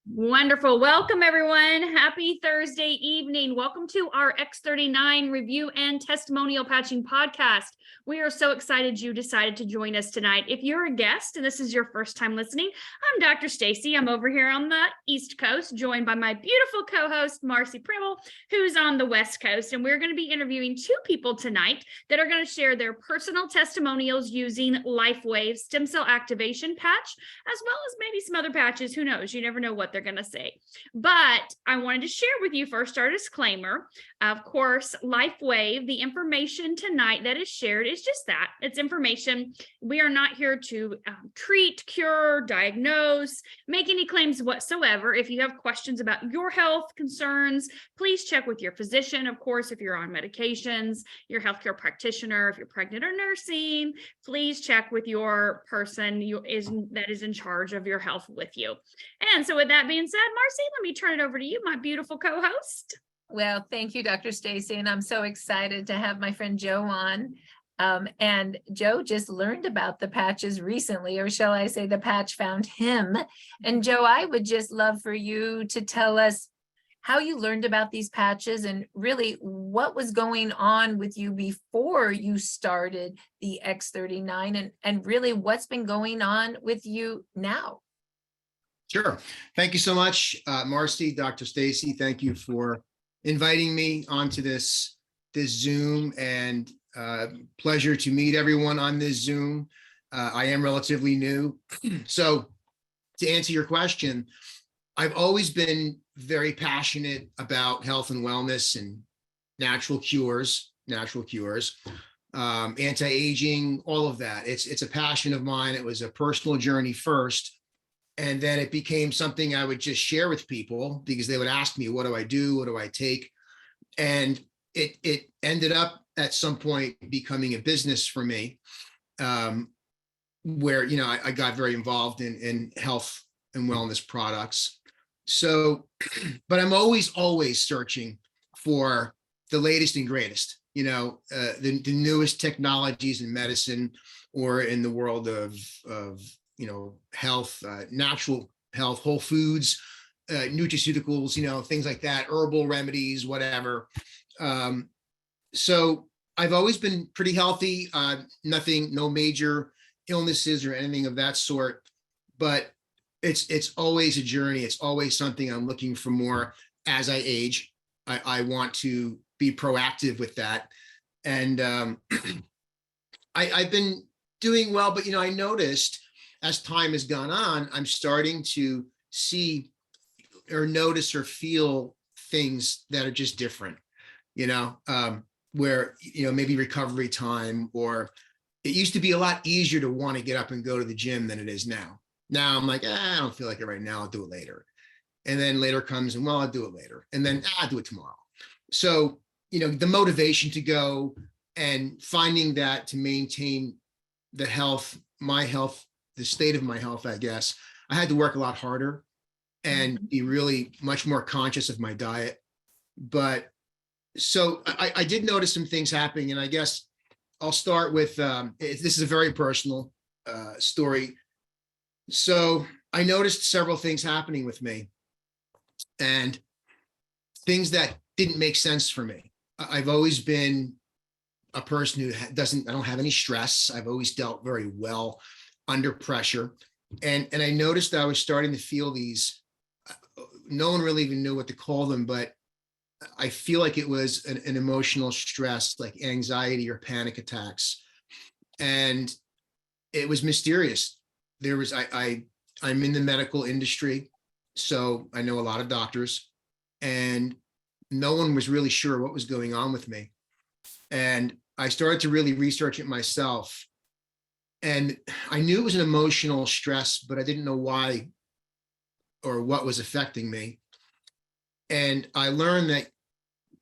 Wonderful. Welcome, everyone. Happy Thursday evening. Welcome to our X39 review and testimonial patching podcast. We are so excited you decided to join us tonight. If you're a guest and this is your first time listening, I'm Dr. Stacy. I'm over here on the East Coast, joined by my beautiful co-host, Marcy Primmel, who's on the West Coast. And we're going to be interviewing two people tonight that are going to share their personal testimonials using LifeWave stem cell activation patch, as well as maybe some other patches. Who knows? You never know what they're going to say. But I wanted to share with you first our disclaimer. Of course, LifeWave, the information tonight that is shared is just that. It's information. We are not here to treat, cure, diagnose, make any claims whatsoever. If you have questions about your health concerns, please check with your physician. Of course, if you're on medications, your healthcare practitioner, if you're pregnant or nursing, please check with your person that is in charge of your health with you. And so with that being said, Marcy, let me turn it over to you, my beautiful co-host. Well, thank you, Dr. Stacy, and I'm so excited to have my friend Joe on. And Joe just learned about the patches recently, or shall I say the patch found him. And Joe, I would just love for you to tell us how you learned about these patches and really what was going on with you before you started the X39 and really what's been going on with you now. Sure. Thank you so much, Marcy, Dr. Stacy. Thank you for inviting me onto this Zoom, and pleasure to meet everyone on this Zoom. I am relatively new. So to answer your question, I've always been very passionate about health and wellness and natural cures, anti-aging, all of that. It's a passion of mine. It was a personal journey first. And then it became something I would just share with people because they would ask me, what do I do? What do I take? And it ended up at some point becoming a business for me, where, I got very involved in health and wellness products. So, but I'm always searching for the latest and greatest, the newest technologies in medicine or in the world of health, natural health, whole foods, nutraceuticals, things like that, herbal remedies, whatever. So I've always been pretty healthy, no major illnesses or anything of that sort, but it's always a journey. It's always something I'm looking for more as I age. I want to be proactive with that. And I've been doing well, but, I noticed as time has gone on, I'm starting to see or notice or feel things that are just different, where, maybe recovery time, or it used to be a lot easier to want to get up and go to the gym than it is now. Now I'm like, I don't feel like it right now. I'll do it later. And then later comes and I'll do it later. And then I'll do it tomorrow. So, the motivation to go and finding that to maintain the health, my health, the state of my health, I guess, I had to work a lot harder and be really much more conscious of my diet. But so I did notice some things happening, and I guess I'll start with, this is a very personal story. So I noticed several things happening with me and things that didn't make sense for me. I've always been a person who I don't have any stress. I've always dealt very well under pressure. And I noticed that I was starting to feel these, no one really even knew what to call them, but I feel like it was an emotional stress, like anxiety or panic attacks. And it was mysterious. I'm in the medical industry, so I know a lot of doctors, and no one was really sure what was going on with me. And I started to really research it myself. And I knew it was an emotional stress, but I didn't know why or what was affecting me. And I learned that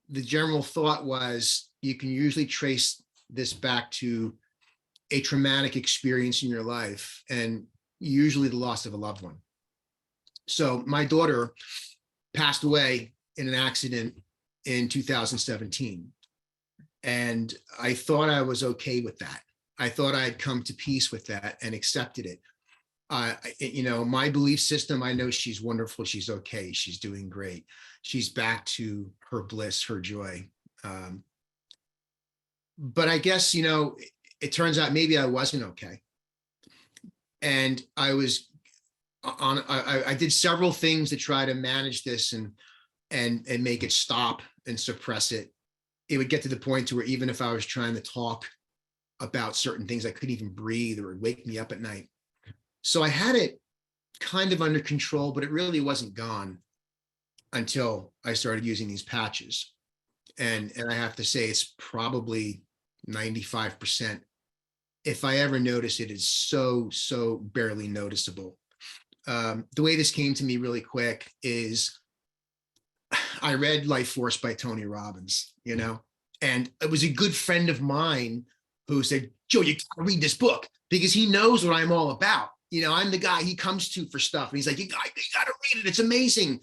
the general thought was you can usually trace this back to a traumatic experience in your life, and usually the loss of a loved one. So my daughter passed away in an accident in 2017. And I thought I was okay with that. I thought I had come to peace with that and accepted it. My belief system, I know she's wonderful. She's okay. She's doing great. She's back to her bliss, her joy. But I guess, it turns out maybe I wasn't okay. And I was I did several things to try to manage this and make it stop and suppress it. It would get to the point to where even if I was trying to talk about certain things, I couldn't even breathe, or it would wake me up at night. So I had it kind of under control, but it really wasn't gone until I started using these patches. And I have to say, it's probably 95%. If I ever notice it, it's so barely noticeable. The way this came to me really quick is I read Life Force by Tony Robbins, and it was a good friend of mine who said, Joe, you gotta read this book because he knows what I'm all about. I'm the guy he comes to for stuff. And he's like, you gotta read it. It's amazing.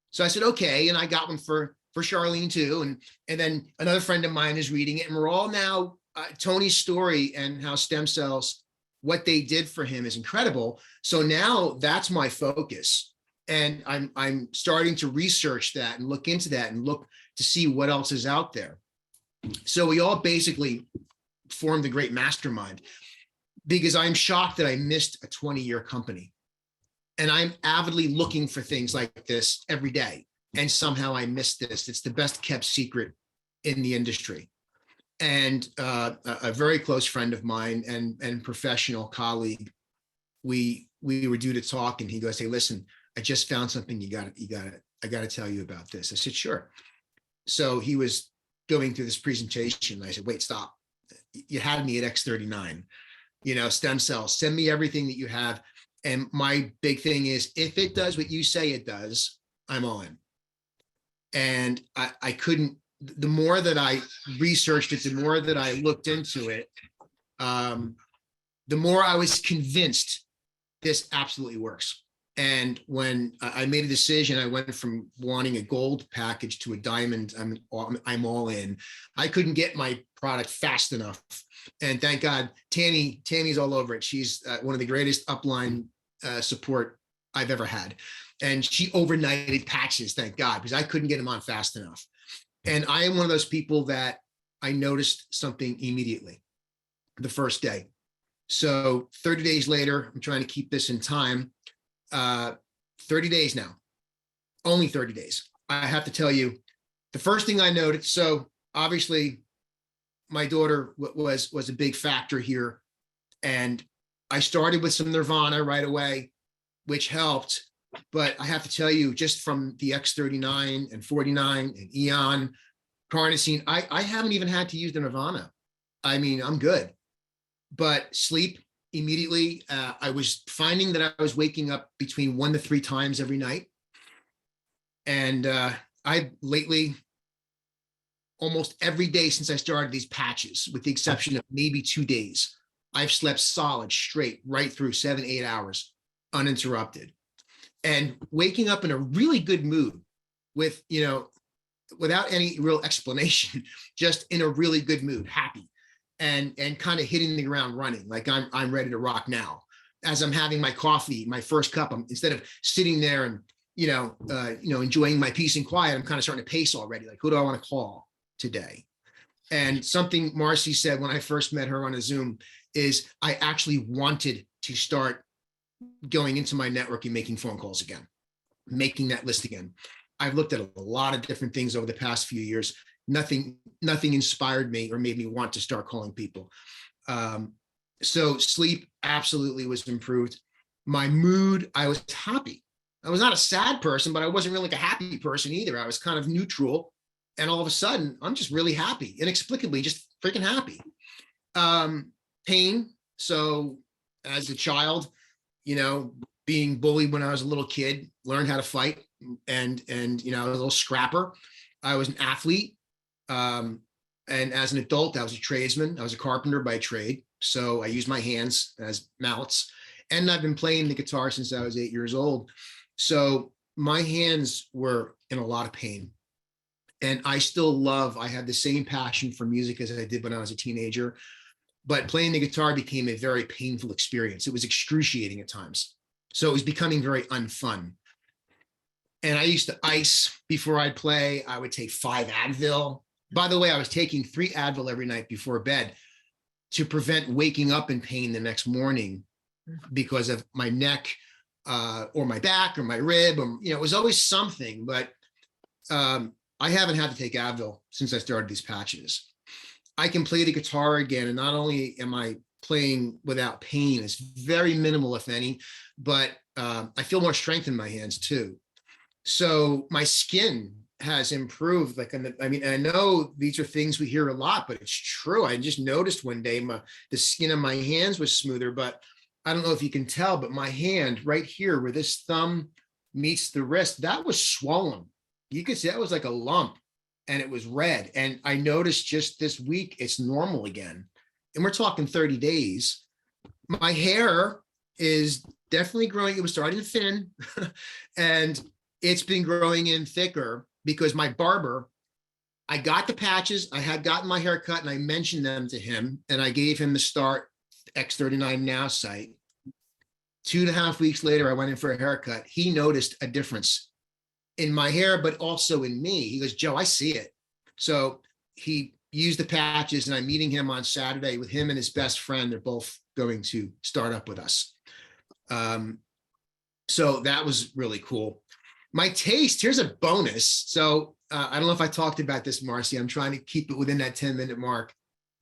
So I said, okay. And I got one for Charlene too. And then another friend of mine is reading it. And we're all now, Tony's story and how stem cells, what they did for him is incredible. So now that's my focus. And I'm starting to research that and look into that and look to see what else is out there. So we all basically formed a great mastermind, because I'm shocked that I missed a 20-year company. And I'm avidly looking for things like this every day. And somehow I missed this. It's the best kept secret in the industry. And a very close friend of mine and professional colleague, we were due to talk, and he goes, hey, listen, I just found something I got to tell you about this. I said, sure. So he was going through this presentation. I said, wait, stop. You had me at X39, stem cells, send me everything that you have. And my big thing is, if it does what you say it does, I'm all in. And I couldn't, the more that I researched it, the more that I looked into it, the more I was convinced this absolutely works. And when I made a decision, I went from wanting a gold package to a diamond. I'm all in. I couldn't get my product fast enough. And thank God, Tammy's all over it. She's one of the greatest upline support I've ever had. And she overnighted patches, thank God, because I couldn't get them on fast enough. And I am one of those people that I noticed something immediately the first day. So 30 days later, I'm trying to keep this in time. 30 days now, only 30 days. I have to tell you, the first thing I noticed, so obviously my daughter was a big factor here. And I started with some Nirvana right away, which helped. But I have to tell you, just from the X39 and 49 and Eon, Carnosine, I haven't even had to use the Nirvana. I mean, I'm good. But sleep, immediately, I was finding that I was waking up between 1 to 3 times every night. And I lately, almost every day since I started these patches, with the exception of maybe 2 days, I've slept solid, straight, right through 7-8 hours, uninterrupted. And waking up in a really good mood with, without any real explanation, just in a really good mood, happy. And kind of hitting the ground running, like I'm ready to rock now. As I'm having my coffee, my first cup, instead of sitting there and enjoying my peace and quiet, I'm kind of starting to pace already. Like, who do I want to call today? And something Marcy said when I first met her on a Zoom is I actually wanted to start going into my network and making phone calls again, making that list again. I've looked at a lot of different things over the past few years. Nothing inspired me or made me want to start calling people. So sleep absolutely was improved. My mood, I was happy. I was not a sad person, but I wasn't really like a happy person either. I was kind of neutral. And all of a sudden, I'm just really happy, inexplicably, just freaking happy. Pain. So as a child, being bullied when I was a little kid, learned how to fight, and I was a little scrapper. I was an athlete. And as an adult, I was a tradesman. I was a carpenter by trade. So I used my hands as mallets. And I've been playing the guitar since I was 8 years old. So my hands were in a lot of pain. And I had the same passion for music as I did when I was a teenager. But playing the guitar became a very painful experience. It was excruciating at times. So it was becoming very unfun. And I used to ice before I'd play. I would take 5 Advil. By the way, I was taking 3 Advil every night before bed to prevent waking up in pain the next morning because of my neck or my back or my rib. Or, it was always something, but I haven't had to take Advil since I started these patches. I can play the guitar again, and not only am I playing without pain, it's very minimal, if any, but I feel more strength in my hands too. So my skin has improved. Like, I know these are things we hear a lot, but it's true. I just noticed one day the skin of my hands was smoother, but I don't know if you can tell, but my hand right here where this thumb meets the wrist, that was swollen. You could see that was like a lump and it was red. And I noticed just this week, it's normal again. And we're talking 30 days. My hair is definitely growing. It was starting to thin and it's been growing in thicker because my barber, I got the patches, I had gotten my hair cut and I mentioned them to him and I gave him the Start X39 Now site. 2.5 weeks later, I went in for a haircut. He noticed a difference in my hair, but also in me. He goes, Joe, I see it. So he used the patches and I'm meeting him on Saturday with him and his best friend. They're both going to start up with us. So that was really cool. My taste, here's a bonus. So I don't know if I talked about this, Marcy. I'm trying to keep it within that 10-minute mark.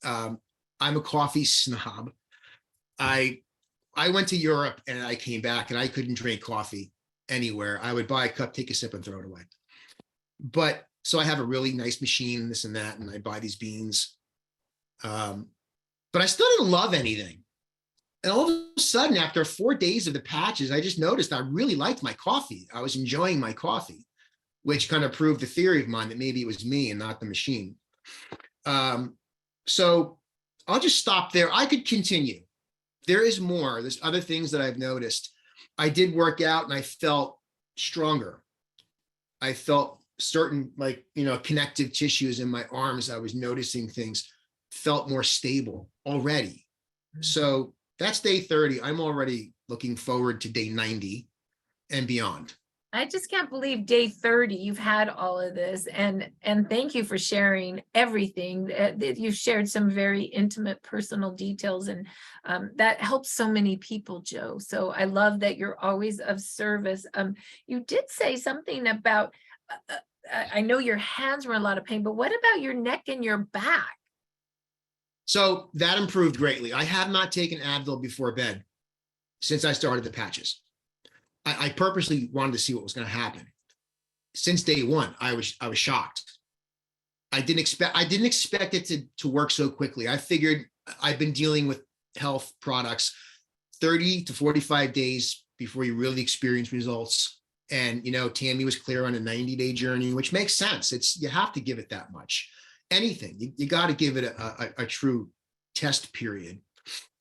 I'm a coffee snob. I went to Europe and I came back and I couldn't drink coffee anywhere. I would buy a cup, take a sip and throw it away. But so I have a really nice machine, this and that, and I buy these beans. But I still didn't love anything. And all of a sudden, after 4 days of the patches, I just noticed I really liked my coffee. I was enjoying my coffee, which kind of proved the theory of mine that maybe it was me and not the machine. So I'll just stop there. I could continue. There is more. There's other things that I've noticed. I did work out and I felt stronger. I felt certain, connective tissues in my arms. I was noticing things felt more stable already. So that's day 30. I'm already looking forward to day 90 and beyond. I just can't believe day 30 you've had all of this, and thank you for sharing everything. You've shared some very intimate personal details, and that helps so many people, Joe. So I love that you're always of service. You did say something about I know your hands were in a lot of pain, but what about your neck and your back? So that improved greatly. I have not taken Advil before bed since I started the patches. I purposely wanted to see what was going to happen. Since day one, I was shocked. I didn't expect it to work so quickly. I figured I've been dealing with health products 30 to 45 days before you really experience results. And, Tammy was clear on a 90-day journey, which makes sense. You have to give it that much. Anything, you got to give it a true test period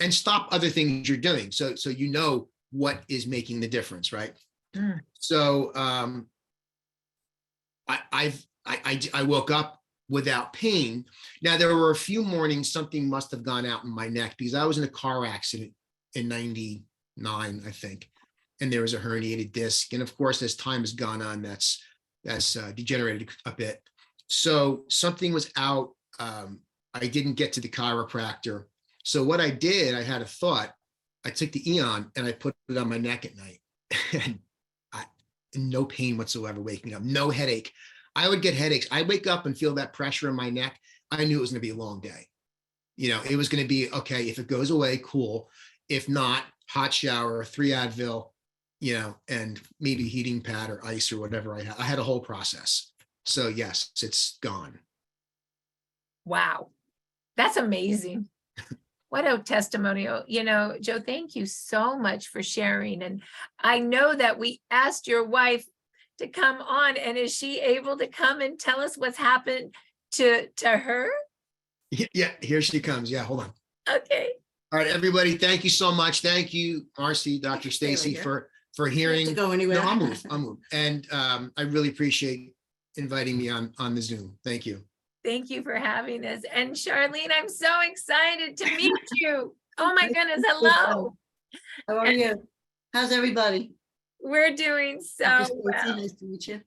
and stop other things you're doing. So what is making the difference, right? So I woke up without pain. Now there were a few mornings something must have gone out in my neck because I was in a car accident in 99, I think, and there was a herniated disc. And of course, as time has gone on, that's degenerated a bit. So something was out. I didn't get to the chiropractor. So what I did, I had a thought. I took the Eon and I put it on my neck at night and no pain whatsoever waking up, no headache. I would get headaches. I wake up and feel that pressure in my neck. I knew it was going to be a long day. It was going to be, okay, if it goes away, cool. If not, hot shower, 3 Advil, and maybe heating pad or ice or whatever I had a whole process. So yes, it's gone. Wow. That's amazing. What a testimonial. Joe, thank you so much for sharing. And I know that we asked your wife to come on, and is she able to come and tell us what's happened to her? Yeah, here she comes. Yeah, hold on. Okay. All right, everybody. Thank you so much. Thank you, Marcy, Dr. Stacy, for hearing. To go anywhere. No, I'll move. And I really appreciate inviting me on the Zoom. Thank you. Thank you for having us. And Charlene, I'm so excited to meet you. Oh my goodness. Hello. How are you? How's everybody? We're doing so Dr. Stacy, well. nice to meet you.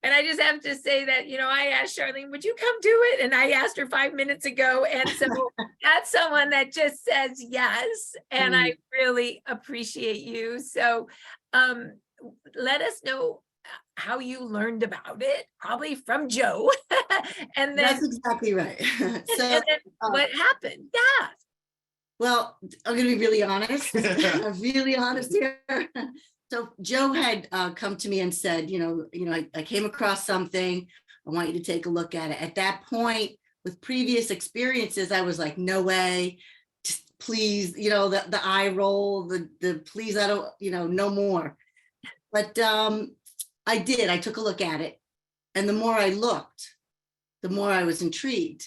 And I just have to say that, I asked Charlene, would you come do it? And I asked her 5 minutes ago. And so that's someone that just says yes. And I really appreciate you. So let us know how you learned about it, probably from Joe. And then, That's exactly right. So, and then what happened? Yeah. well, I'm going to be really honest. I'm really honest here. So Joe had come to me and said, I came across something. I want you to take a look at it. At that point, with previous experiences, I was like, no way, just please, the eye roll, the please, I don't, no more. But I did. I took a look at it. And the more I looked, the more I was intrigued.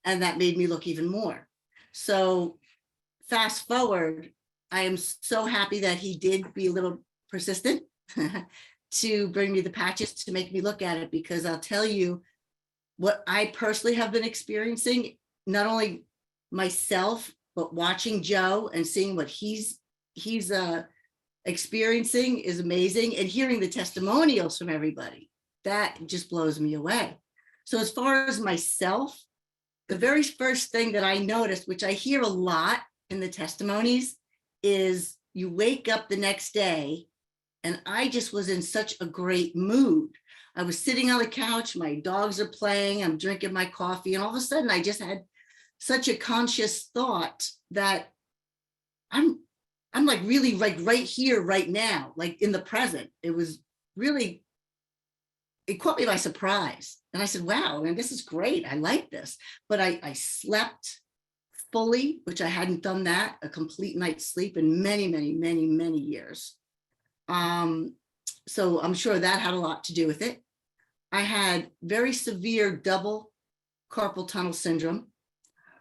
And that made me look even more. So fast forward, I am so happy that he did be a little persistent to bring me the patches to make me look at it, because I'll tell you what I personally have been experiencing, not only myself, but watching Joe and seeing what he's experiencing is amazing, and hearing the testimonials from everybody, that just blows me away. So as far as myself, the very first thing that I noticed, which I hear a lot in the testimonies, is you wake up the next day, and I just was in such a great mood. I was sitting on the couch, my dogs are playing, I'm drinking my coffee, and all of a sudden I just had such a conscious thought that I'm like really like right here, right now, like in the present. It was really, it caught me by surprise. And I said, wow, and this is great. I like this. But I slept fully, which I hadn't done that, a complete night's sleep in many, many, many, many years. So I'm sure that had a lot to do with it. I had very severe double carpal tunnel syndrome,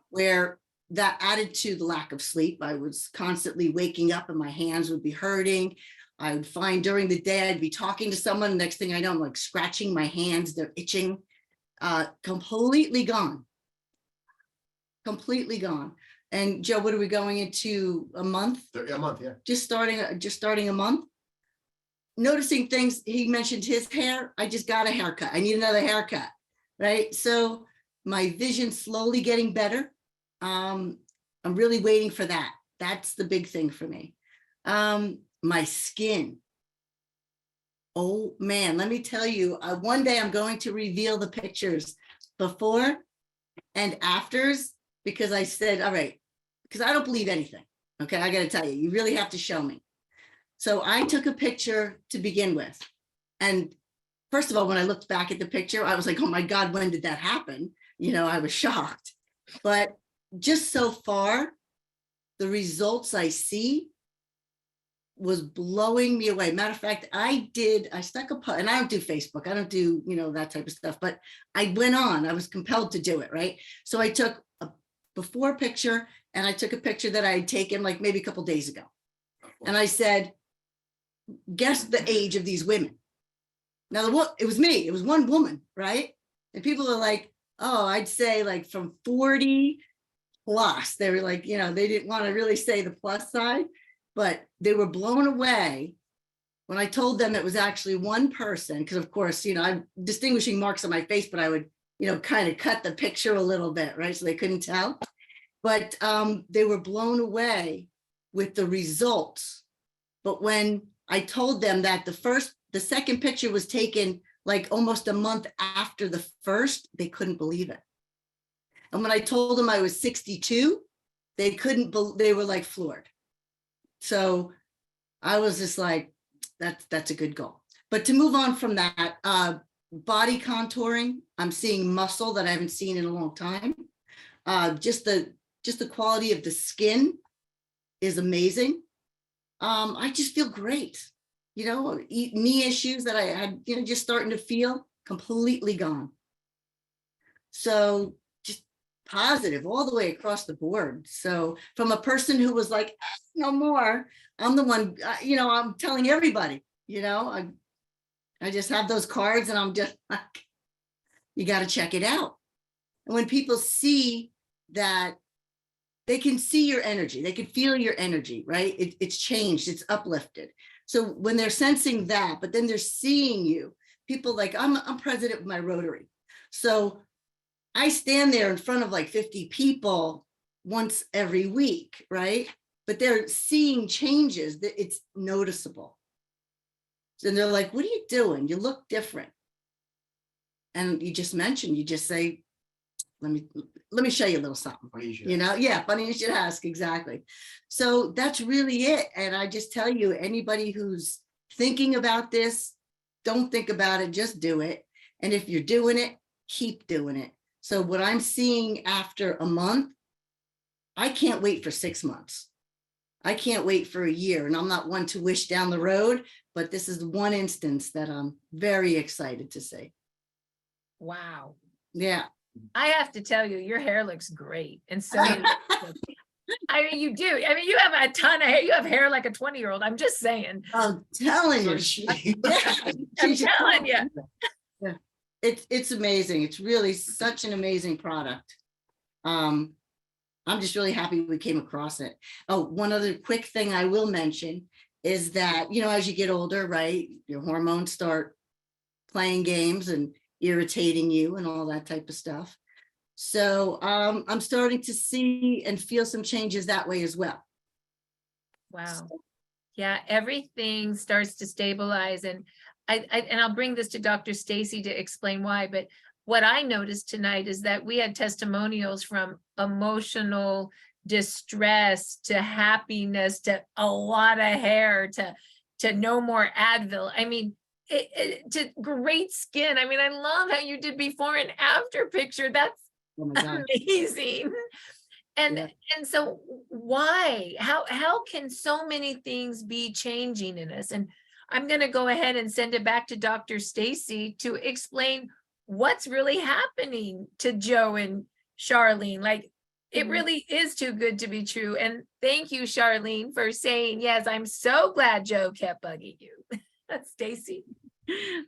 where that added to the lack of sleep. I was constantly waking up and my hands would be hurting. I would find during the day, I'd be talking to someone. Next thing I know, I'm like scratching my hands, they're itching. Completely gone. Completely gone. And Joe, what are we going into, a month? A month, yeah. Just starting a month. Noticing things, he mentioned his hair. I just got a haircut. I need another haircut, right? So my vision slowly getting better. I'm really waiting for that. That's the big thing for me. My skin. Oh man, let me tell you, one day I'm going to reveal the pictures before and afters, because I said, all right, because I don't believe anything. Okay, I got to tell you, you really have to show me. So I took a picture to begin with. And first of all, when I looked back at the picture, I was like, oh my God, when did that happen? I was shocked. But just so far, the results I see was blowing me away. Matter of fact, I stuck a post, and I don't do Facebook. I don't do, that type of stuff, but I went on, I was compelled to do it, right? So I took a before picture, and I took a picture that I had taken like maybe a couple days ago. And I said, guess the age of these women. Now, it was me, it was one woman, right? And people are like, oh, I'd say like from 40 plus. They were like, they didn't want to really say the plus side, but they were blown away when I told them it was actually one person. Because of course, I'm distinguishing marks on my face, but I would, kind of cut the picture a little bit, right? So they couldn't tell. But they were blown away with the results. But when I told them that the second picture was taken like almost a month after the first, they couldn't believe it. And when I told them I was 62, they were like floored. So I was just like, that's a good goal. But to move on from that, body contouring, I'm seeing muscle that I haven't seen in a long time. Just the quality of the skin is amazing. I just feel great. Knee issues that I had, just starting to feel completely gone. So just positive all the way across the board. So from a person who was like, no more, I'm the one, I'm telling everybody, I just have those cards and I'm just like, you got to check it out. And when people see that they can see your energy. They can feel your energy, right? It's changed, it's uplifted. So when they're sensing that, but then they're seeing you, people like, I'm president of my Rotary. So I stand there in front of like 50 people once every week, right? But they're seeing changes, that it's noticeable. And they're like, what are you doing? You look different. And you just mentioned, you just say, let me show you a little something. You know, yeah, funny you should ask, exactly. So that's really it. And I just tell you, anybody who's thinking about this, don't think about it, just do it. And if you're doing it, keep doing it. So what I'm seeing after a month, I can't wait for 6 months. I can't wait for a year. And I'm not one to wish down the road, but this is one instance that I'm very excited to see. Wow. Yeah. I have to tell you, your hair looks great. And so, I mean, you do. I mean, you have a ton of hair. You have hair like a 20-year-old. I'm just saying. I'm telling you. I'm telling you. Yeah. It's amazing. It's really such an amazing product. I'm just really happy we came across it. Oh, one other quick thing I will mention is that, you know, as you get older, right, your hormones start playing games and irritating you and all that type of stuff. So I'm starting to see and feel some changes that way as well. Wow. Yeah, everything starts to stabilize. And I'll bring this to Dr. Stacy to explain why, but what I noticed tonight is that we had testimonials from emotional distress to happiness to a lot of hair to no more Advil. I mean, to great skin. I mean, I love how you did before and after picture. That's amazing. And so why? How can so many things be changing in us? And I'm going to go ahead and send it back to Dr. Stacy to explain what's really happening to Joe and Charlene. Like, it really is too good to be true. And thank you, Charlene, for saying, yes, I'm so glad Joe kept bugging you. Stacy.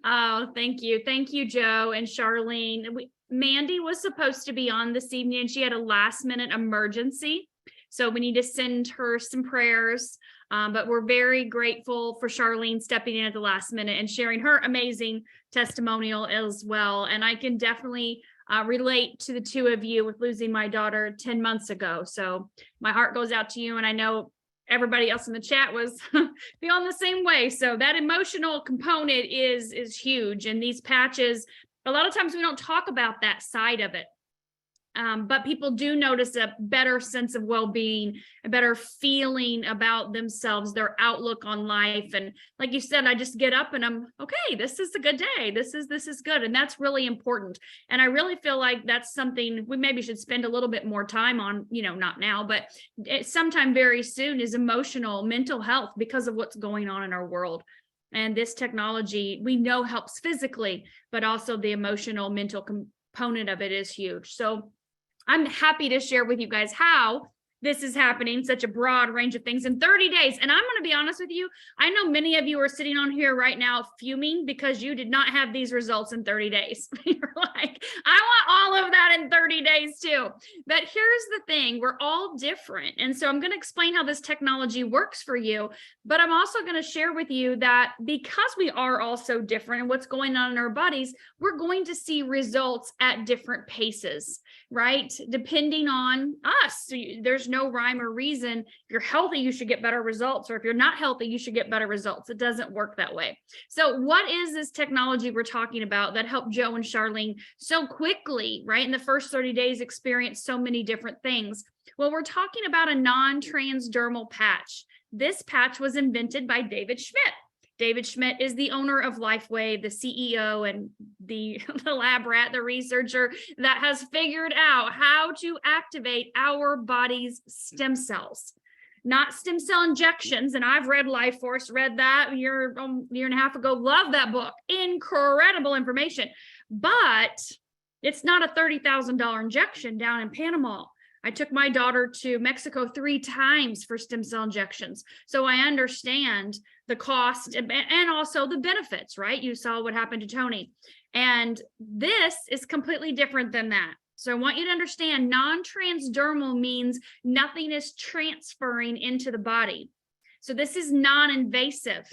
Oh, thank you. Thank you, Joe and Charlene. Mandy was supposed to be on this evening and she had a last minute emergency. So we need to send her some prayers. But we're very grateful for Charlene stepping in at the last minute and sharing her amazing testimonial as well. And I can definitely relate to the two of you with losing my daughter 10 months ago. So my heart goes out to you. And I know everybody else in the chat was feeling the same way. So that emotional component is huge. And these patches, a lot of times we don't talk about that side of it. But people do notice a better sense of well-being, a better feeling about themselves, their outlook on life. And like you said, I just get up and I'm okay, this is a good day. This is good. And that's really important. And I really feel like that's something we maybe should spend a little bit more time on, you know, not now, but sometime very soon, is emotional, mental health, because of what's going on in our world. And this technology, we know, helps physically, but also the emotional, mental component of it is huge. So I'm happy to share with you guys how this is happening, such a broad range of things in 30 days. And I'm going to be honest with you, I know many of you are sitting on here right now fuming because you did not have these results in 30 days. You're like, I want all of that in 30 days too. But here's the thing, we're all different. And so I'm going to explain how this technology works for you, but I'm also going to share with you that because we are all so different and what's going on in our bodies, we're going to see results at different paces, right? Depending on us. So there's no rhyme or reason. If you're healthy, you should get better results, or if you're not healthy, you should get better results. It doesn't work that way. So what is this technology we're talking about that helped Joe and Charlene so quickly, right, in the first 30 days experience so many different things? Well, we're talking about a non-transdermal patch. This patch was invented by David Schmidt. David Schmidt is the owner of LifeWave, the CEO and the lab rat, the researcher that has figured out how to activate our body's stem cells. Not stem cell injections. And I've read Life Force, read that a year and a half ago. Love that book. Incredible information. But it's not a $30,000 injection down in Panama. I took my daughter to Mexico 3 times for stem cell injections. So I understand the cost and also the benefits, right? You saw what happened to Tony. And this is completely different than that. So I want you to understand non-transdermal means nothing is transferring into the body. So this is non-invasive.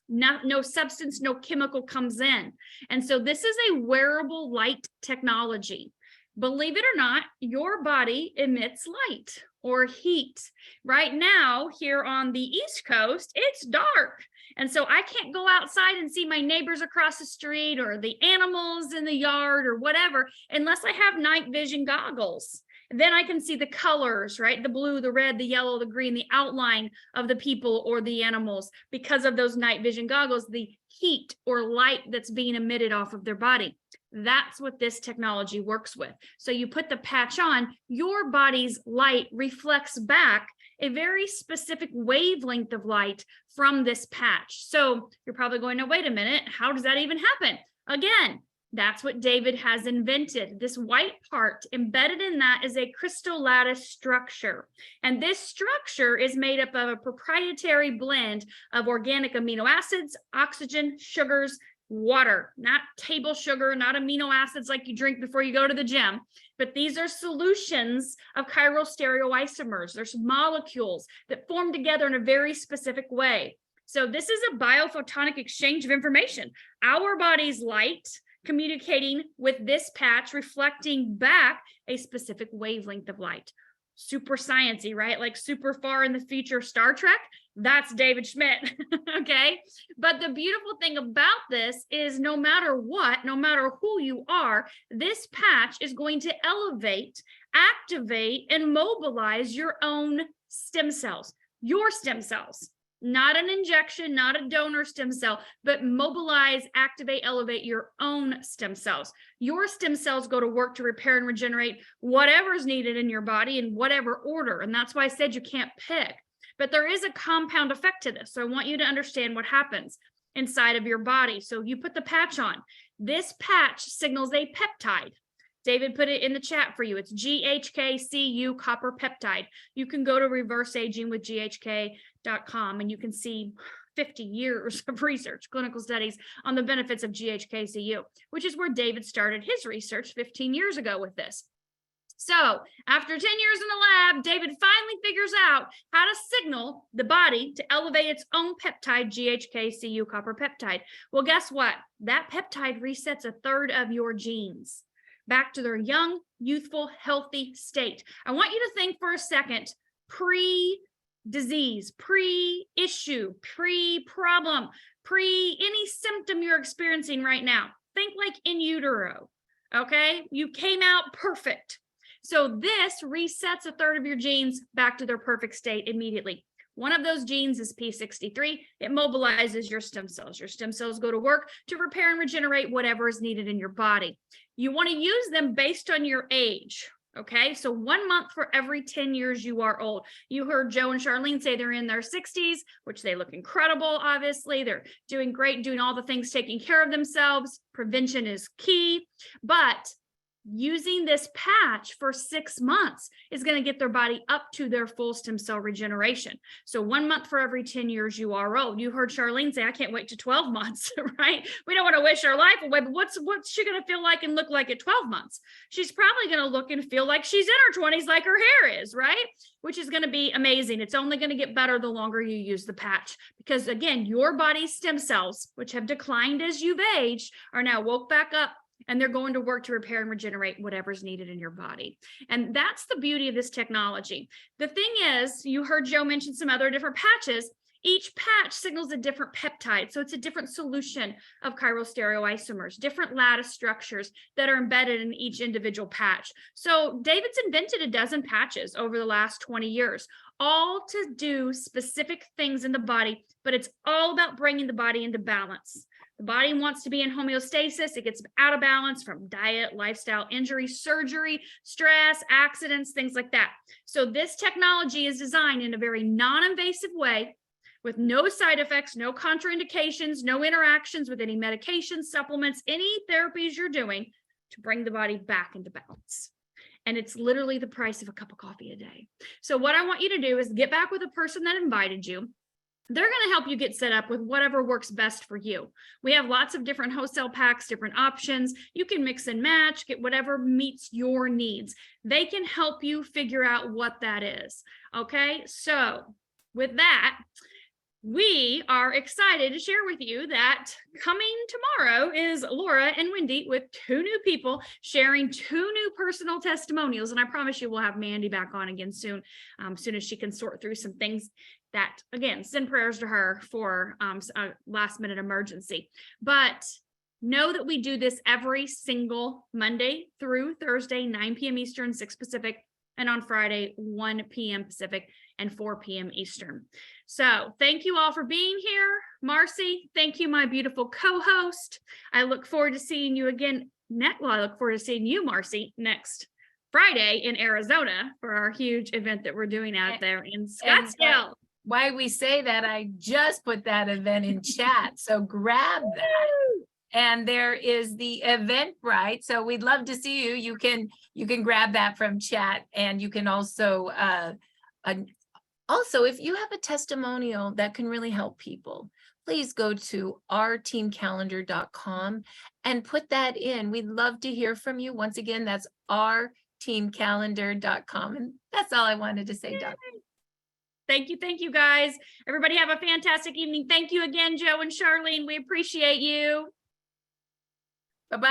No substance, no chemical comes in. And so this is a wearable light technology. Believe it or not, your body emits light or heat. Right now, here on the East Coast, it's dark. And so I can't go outside and see my neighbors across the street or the animals in the yard or whatever, unless I have night vision goggles. Then I can see the colors, right? The blue, the red, the yellow, the green, the outline of the people or the animals because of those night vision goggles, the heat or light that's being emitted off of their body. That's what this technology works with. So you put the patch on, your body's light reflects back a very specific wavelength of light from this patch. So you're probably going, no, wait a minute, how does that even happen? Again, that's what David has invented. This white part, embedded in that is a crystal lattice structure. And this structure is made up of a proprietary blend of organic amino acids, oxygen, sugars, water, not table sugar, not amino acids like you drink before you go to the gym, but these are solutions of chiral stereoisomers. There's molecules that form together in a very specific way. So this is a biophotonic exchange of information. Our body's light communicating with this patch, reflecting back a specific wavelength of light. Super sciencey, right? Like super far in the future Star Trek. That's David Schmidt, okay? But the beautiful thing about this is no matter what, no matter who you are, this patch is going to elevate, activate, and mobilize your own stem cells, your stem cells. Not an injection, not a donor stem cell, but mobilize, activate, elevate your own stem cells. Your stem cells go to work to repair and regenerate whatever's needed in your body in whatever order. And that's why I said you can't pick. But there is a compound effect to this. So I want you to understand what happens inside of your body. So you put the patch on. This patch signals a peptide. David put it in the chat for you. It's GHK-Cu copper peptide. You can go to reverseagingwithghk.com and you can see 50 years of research, clinical studies on the benefits of GHK-Cu, which is where David started his research 15 years ago with this. So after 10 years in the lab, David finally figures out how to signal the body to elevate its own peptide, GHK-Cu copper peptide. Well, guess what? That peptide resets a third of your genes back to their young, youthful, healthy state. I want you to think for a second, pre-disease, pre-issue, pre-problem, any symptom you're experiencing right now. Think like in utero, okay? You came out perfect. So this resets a third of your genes back to their perfect state immediately. One of those genes is P63. It mobilizes your stem cells. Your stem cells go to work to repair and regenerate whatever is needed in your body. You want to use them based on your age. Okay, so 1 month for every 10 years you are old. You heard Joe and Charlene say they're in their 60s, which they look incredible, obviously. They're doing great, doing all the things, taking care of themselves. Prevention is key, but using this patch for 6 months is going to get their body up to their full stem cell regeneration. So 1 month for every 10 years you are old. You heard Charlene say, I can't wait to 12 months, right? We don't want to wish our life away, but what's she going to feel like and look like at 12 months? She's probably going to look and feel like she's in her 20s, like her hair is, right? Which is going to be amazing. It's only going to get better the longer you use the patch, because again, your body's stem cells, which have declined as you've aged, are now woke back up. And they're going to work to repair and regenerate whatever's needed in your body. And that's the beauty of this technology. The thing is, you heard Joe mention some other different patches. Each patch signals a different peptide. So it's a different solution of chiral stereoisomers, different lattice structures that are embedded in each individual patch. So David's invented a dozen patches over the last 20 years, all to do specific things in the body, but it's all about bringing the body into balance. The body wants to be in homeostasis. It gets out of balance from diet, lifestyle, injury, surgery, stress, accidents, things like that. So this technology is designed in a very non-invasive way with no side effects, no contraindications, no interactions with any medications, supplements, any therapies you're doing to bring the body back into balance. And it's literally the price of a cup of coffee a day. So what I want you to do is get back with the person that invited you. they're going to help you get set up with whatever works best for you. We have lots of different wholesale packs, different options. You can mix and match, get whatever meets your needs. They can help you figure out what that is. Okay, so with that, we are excited to share with you that coming tomorrow is Laura and Wendy with 2 new people sharing 2 new personal testimonials. And I promise you we'll have Mandy back on again soon, soon as she can sort through some things that, again, send prayers to her for a last minute emergency. But know that we do this every single Monday through Thursday, 9 p.m. Eastern, 6 Pacific, and on Friday, 1 p.m. Pacific and 4 p.m. Eastern. So thank you all for being here. Marcy, thank you, my beautiful co-host. I look forward to seeing you again. I look forward to seeing you, Marcy, next Friday in Arizona for our huge event that we're doing out there in Scottsdale. Why we say that, I just put that event in chat, so grab that. And there is the Eventbrite, so we'd love to see you. You can grab that from chat, and you can also if you have a testimonial that can really help people, please go to ourteamcalendar.com and put that in. We'd love to hear from you. Once again, that's ourteamcalendar.com, and that's all I wanted to say, Doc. Thank you, guys. Everybody have a fantastic evening. Thank you again, Joe and Charlene. We appreciate you. Bye-bye.